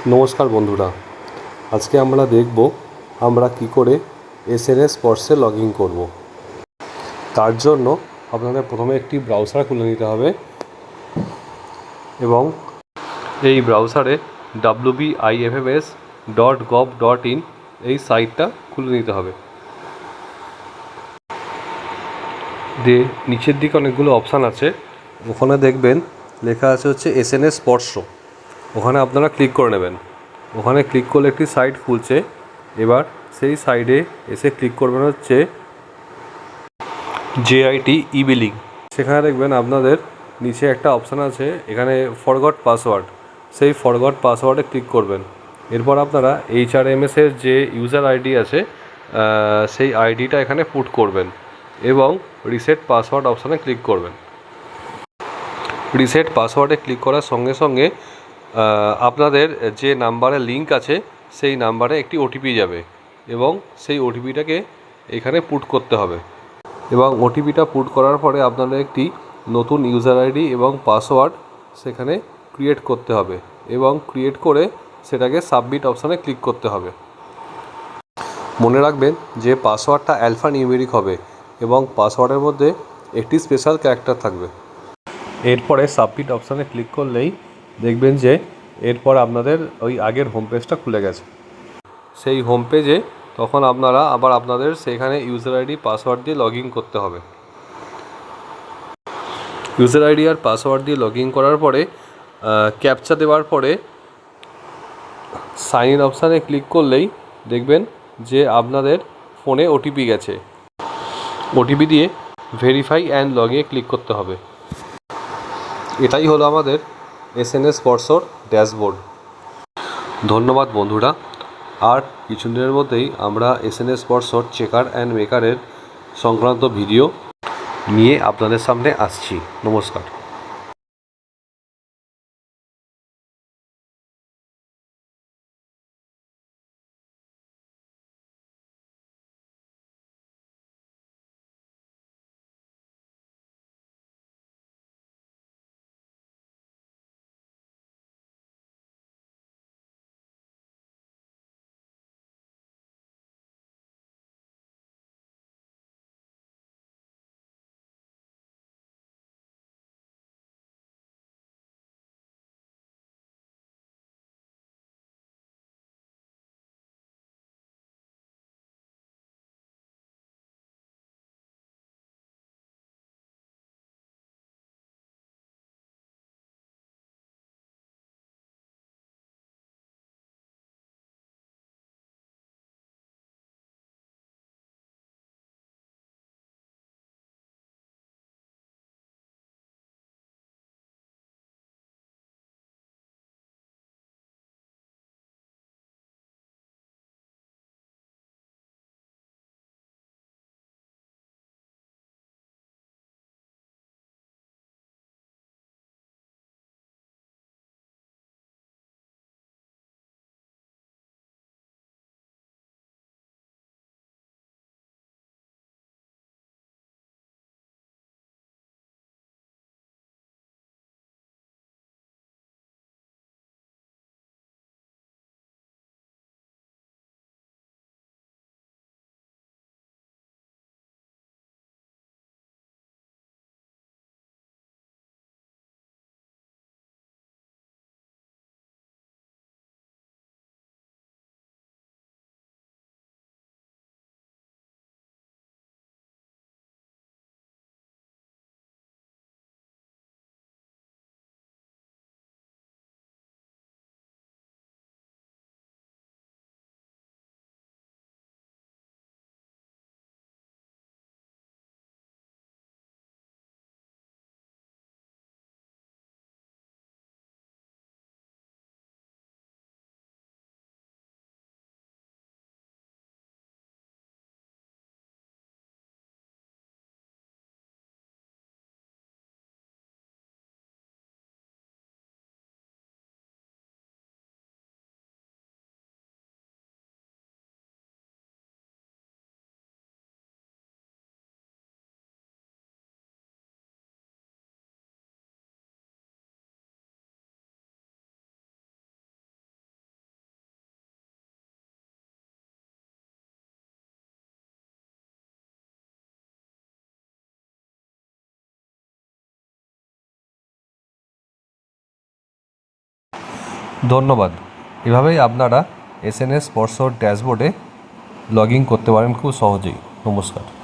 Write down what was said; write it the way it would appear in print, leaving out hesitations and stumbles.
নমস্কার বন্ধুরা, আজকে আমরা দেখব আমরা কি করে এসএনএস স্পর্শে লগ ইন করবো। তার জন্য আপনাদের প্রথমে একটি ব্রাউজার খুলে নিতে হবে এবং এই ব্রাউজারে wbifms.gov.in এই সাইটটা খুলে নিতে হবে। দিয়ে নিচের দিকে অনেকগুলো অপশান আছে, ওখানে দেখবেন লেখা আছে হচ্ছে এসএনএস স্পর্শ। ওখানে আপনারা ক্লিক করে নেবেন। ওখানে ক্লিক করলে একটি সাইট খুলছে। এবার সেই সাইডে এসে ক্লিক করবেন হচ্ছে জেআইটি ই বিলিং। সেখানে দেখবেন আপনাদের নিচে একটা অপশান আছে, এখানে ফরগট পাসওয়ার্ড। সেই ফরগট পাসওয়ার্ডে ক্লিক করবেন। এরপর আপনারা HRMS-এর যে ইউজার আইডি আছে সেই আইডিটা এখানে পুট করবেন এবং রিসেট পাসওয়ার্ড অপশানে ক্লিক করবেন। রিসেট পাসওয়ার্ডে ক্লিক করার সঙ্গে সঙ্গে আপনাদের যে নাম্বারে লিঙ্ক আছে সেই নাম্বারে একটি ওটিপি যাবে এবং সেই ওটিপিটাকে এখানে পুট করতে হবে এবং ওটিপিটা পুট করার পরে আপনাদের একটি নতুন ইউজার আইডি এবং পাসওয়ার্ড সেখানে ক্রিয়েট করতে হবে এবং ক্রিয়েট করে সেটাকে সাবমিট অপশানে ক্লিক করতে হবে। মনে রাখবেন যে পাসওয়ার্ডটা অ্যালফা নিউমেরিক হবে এবং পাসওয়ার্ডের মধ্যে একটি স্পেশাল ক্যারেক্টার থাকবে। এরপরে সাবমিট অপশানে ক্লিক করলেই দেখবেন যে এরপর আপনাদের ওই আগের হোম পেজটা খুলে গেছে। সেই হোম পেজে তখন আপনারা আবার আপনাদের সেখানে ইউজার আইডি পাসওয়ার্ড দিয়ে লগ ইন করতে হবে। ইউজার আইডি আর পাসওয়ার্ড দিয়ে লগ ইন করার পরে ক্যাপচা দেওয়ার পরে সাইন ইন অপশানে ক্লিক করলেই দেখবেন যে আপনাদের ফোনে ওটিপি গেছে। ওটিপি দিয়ে ভেরিফাই অ্যান্ড লগ ইনে ক্লিক করতে হবে। এটাই হলো আমাদের এসএনএস স্পর্শর ড্যাশবোর্ড। ধন্যবাদ বন্ধুরা। আর কিছুদিনের মধ্যেই আমরা এসএনএস স্পর্শর চেকার অ্যান্ড মেকারের সংক্রান্ত ভিডিও নিয়ে আপনাদের সামনে আসছি। নমস্কার। ধন্যবাদ। এভাবেই আপনারা SNS স্পর্শ ড্যাশবোর্ডে লগ ইন করতে পারেন খুব সহজেই। নমস্কার।